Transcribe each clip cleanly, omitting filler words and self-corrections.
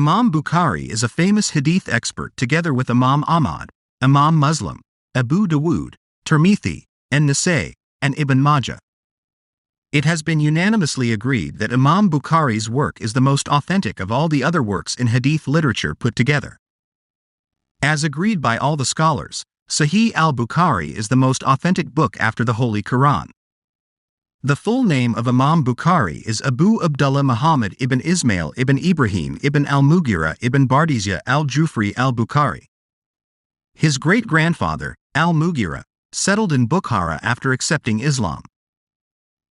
Imam Bukhari is a famous hadith expert together with Imam Ahmad, Imam Muslim, Abu Dawud, Tirmidhi, An-Nasai, and Ibn Majah. It has been unanimously agreed that Imam Bukhari's work is the most authentic of all the other works in hadith literature put together. As agreed by all the scholars, Sahih Al-Bukhari is the most authentic book after the Holy Quran. The full name of Imam Bukhari is Abu Abdullah Muhammad ibn Ismail ibn Ibrahim ibn al-Mughirah ibn Bardizbah al-Jufi al-Bukhari. His great-grandfather, al-Mughirah, settled in Bukhara after accepting Islam.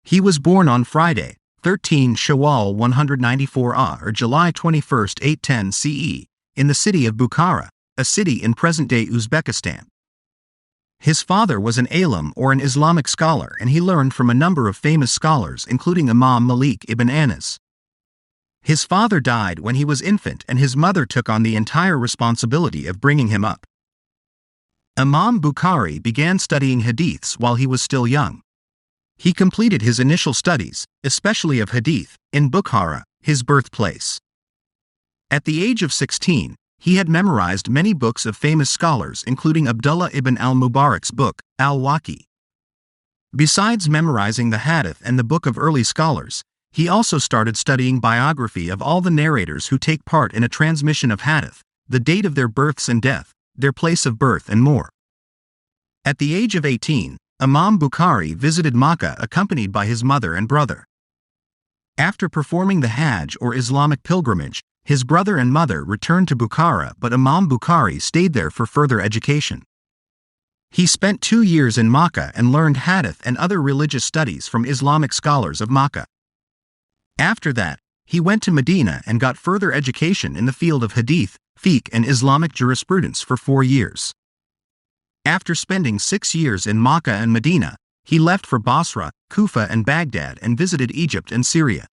He was born on Friday, 13 Shawwal 194 AH or July 21, 810 CE, in the city of Bukhara, a city in present-day Uzbekistan. His father was an alim or an Islamic scholar, and he learned from a number of famous scholars including Imam Malik ibn Anas. His father died when he was infant and his mother took on the entire responsibility of bringing him up. Imam Bukhari began studying hadiths while he was still young. He completed his initial studies, especially of hadith, in Bukhara, his birthplace. At the age of 16, he had memorized many books of famous scholars including Abdullah ibn al-Mubarak's book, Al-Waqi. Besides memorizing the hadith and the book of early scholars, he also started studying biography of all the narrators who take part in a transmission of hadith, the date of their births and death, their place of birth and more. At the age of 18, Imam Bukhari visited Makkah accompanied by his mother and brother. After performing the Hajj or Islamic pilgrimage, his brother and mother returned to Bukhara, but Imam Bukhari stayed there for further education. He spent 2 years in Makkah and learned hadith and other religious studies from Islamic scholars of Makkah. After that, he went to Medina and got further education in the field of hadith, fiqh and Islamic jurisprudence for 4 years. After spending 6 years in Makkah and Medina, he left for Basra, Kufa and Baghdad and visited Egypt and Syria.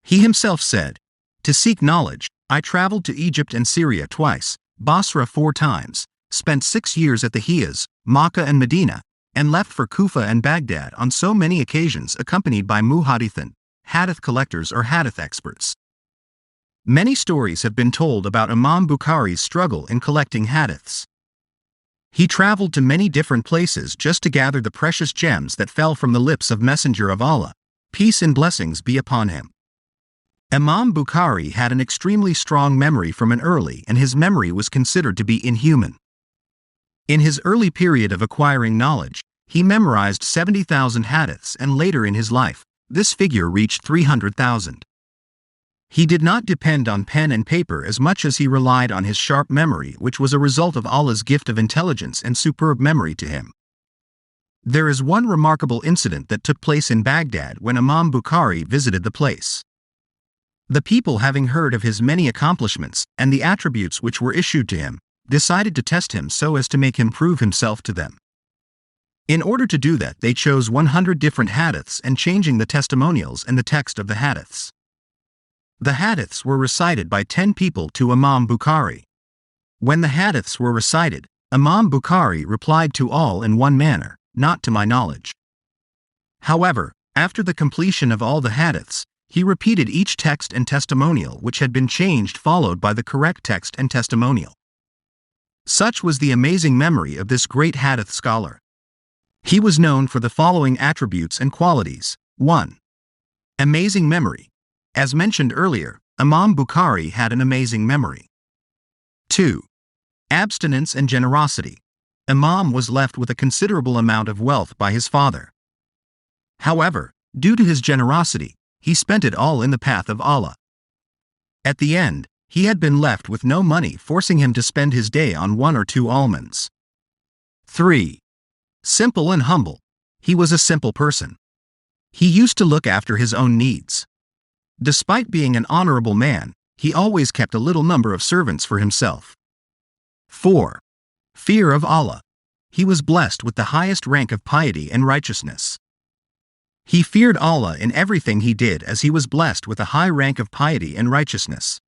He himself said, "To seek knowledge, I traveled to Egypt and Syria twice, Basra 4 times, spent 6 years at the Hijaz, Makkah and Medina, and left for Kufa and Baghdad on so many occasions accompanied by muhaddithin, hadith collectors or hadith experts." Many stories have been told about Imam Bukhari's struggle in collecting hadiths. He traveled to many different places just to gather the precious gems that fell from the lips of Messenger of Allah, peace and blessings be upon him. Imam Bukhari had an extremely strong memory from an early, and his memory was considered to be inhuman. In his early period of acquiring knowledge, he memorized 70,000 hadiths, and later in his life, this figure reached 300,000. He did not depend on pen and paper as much as he relied on his sharp memory, which was a result of Allah's gift of intelligence and superb memory to him. There is one remarkable incident that took place in Baghdad when Imam Bukhari visited the place. The people, having heard of his many accomplishments and the attributes which were issued to him, decided to test him so as to make him prove himself to them. In order to do that, they chose 100 different hadiths and changing the testimonials and the text of the hadiths. The hadiths were recited by 10 people to Imam Bukhari. When the hadiths were recited, Imam Bukhari replied to all in one manner, "Not to my knowledge." However, after the completion of all the hadiths, he repeated each text and testimonial which had been changed, followed by the correct text and testimonial. Such was the amazing memory of this great hadith scholar. He was known for the following attributes and qualities. 1. Amazing memory. As mentioned earlier, Imam Bukhari had an amazing memory. 2. Abstinence and generosity. Imam was left with a considerable amount of wealth by his father. However, due to his generosity, he spent it all in the path of Allah. At the end, he had been left with no money, forcing him to spend his day on 1 or 2 almonds. 3. Simple and humble. He was a simple person. He used to look after his own needs. Despite being an honorable man, he always kept a little number of servants for himself. 4. Fear of Allah. He was blessed with the highest rank of piety and righteousness. He feared Allah in everything he did, as he was blessed with a high rank of piety and righteousness.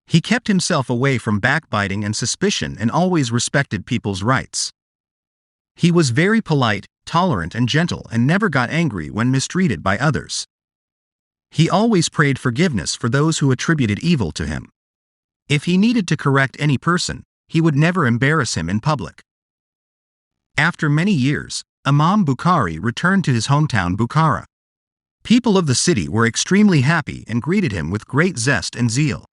He kept himself away from backbiting and suspicion and always respected people's rights. He was very polite, tolerant and gentle, and never got angry when mistreated by others. He always prayed forgiveness for those who attributed evil to him. If he needed to correct any person, he would never embarrass him in public. After many years, Imam Bukhari returned to his hometown Bukhara. People of the city were extremely happy and greeted him with great zest and zeal.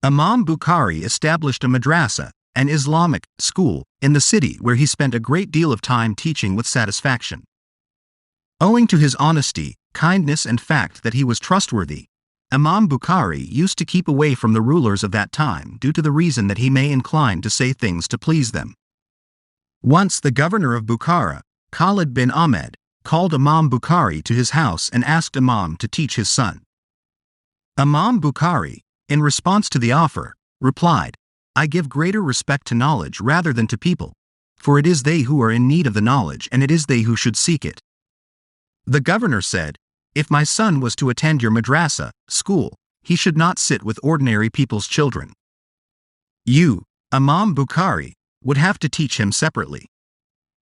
Imam Bukhari established a madrasa, an Islamic school, in the city where he spent a great deal of time teaching with satisfaction. Owing to his honesty, kindness and fact that he was trustworthy, Imam Bukhari used to keep away from the rulers of that time due to the reason that he may incline to say things to please them. Once the governor of Bukhara, Khalid bin Ahmed, called Imam Bukhari to his house and asked Imam to teach his son. Imam Bukhari, in response to the offer, replied, "I give greater respect to knowledge rather than to people, for it is they who are in need of the knowledge and it is they who should seek it." The governor said, "If my son was to attend your madrasa, school, he should not sit with ordinary people's children. You, Imam Bukhari, would have to teach him separately."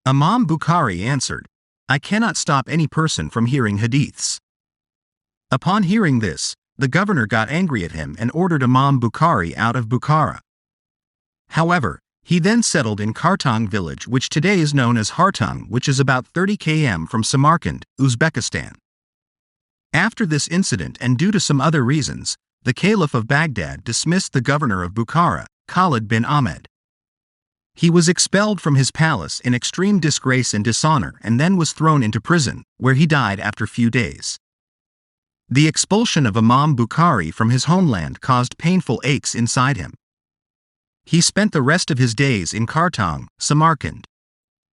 Imam Bukhari answered, "I cannot stop any person from hearing hadiths." Upon hearing this, the governor got angry at him and ordered Imam Bukhari out of Bukhara. However, he then settled in Kartang village, which today is known as Hartung, which is about 30 km from Samarkand, Uzbekistan. After this incident and due to some other reasons, the Caliph of Baghdad dismissed the governor of Bukhara, Khalid bin Ahmed. He was expelled from his palace in extreme disgrace and dishonor and then was thrown into prison, where he died after few days. The expulsion of Imam Bukhari from his homeland caused painful aches inside him. He spent the rest of his days in Kartang, Samarkand.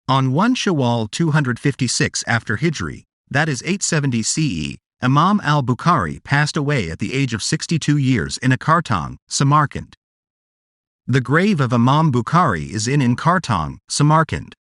On 1 Shawwal 256 after Hijri, that is 870 CE, Imam Al Bukhari passed away at the age of 62 years in Kartang, Samarkand. The grave of Imam Bukhari is in Kartang, Samarkand.